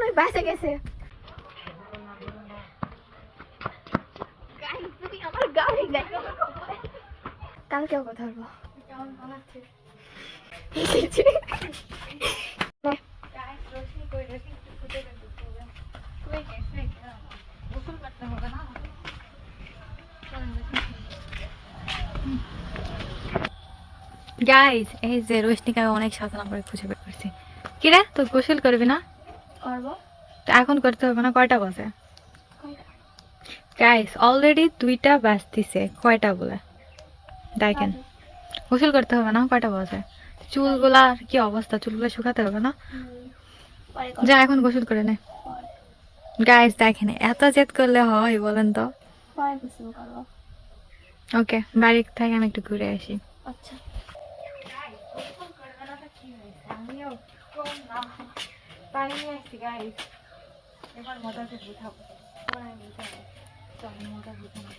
ওই বাসে গেছে। আমার গাড়ি কালকেও কথা বলবো। গাইস এই যে রোশনিকে আমি অনেক সাধনা করে খুঁজে বের করছি। কি রে তুই গোসল করবি না? করবো। তো এখন করতে হবে না, কয়টা বাজে? গাইস অলরেডি 2টা বাজতিছে। কয়টা বলে দেখেন। গোসল করতে হবে না, কয়টা বাজে? চুলগুলার কি অবস্থা, চুলগুলো শুকাতে হবে না? যা এখন গোসল করে নে। গাইস দেখেন এত জেদ করলে হয় বলেন তো? ওকে বাড়ি থেকে আমি একটু ঘুরে আসি। আচ্ছা পানি নিয়ে আসছি গাইস, এবার মজাকে বুঝাবো। চল মজা বুঝানো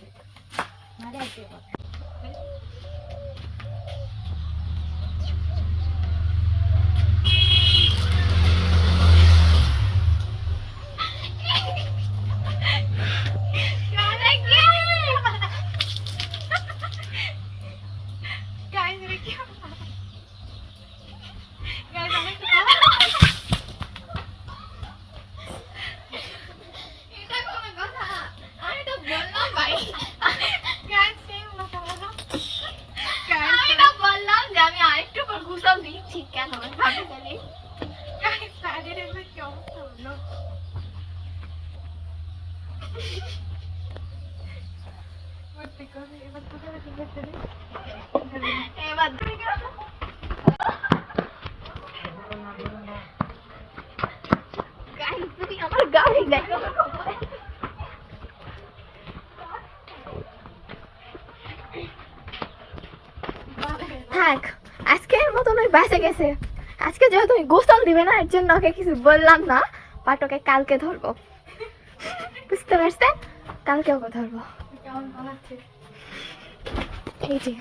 বললাম যে আমি আরেকটু পর ঘুষাও দিচ্ছি কেন ভাবি তাহলে এবার আমার গাড়ি দেখো থাক আজকের মতন ওই বাসে গেছে। আজকে যেহেতু গোসল দিবে না এর জন্য ওকে কিছু বললাম না, বাট ওকে কালকে ধরবো। বুঝতে পারছেন? কালকে ওকে ধরবো। এই যে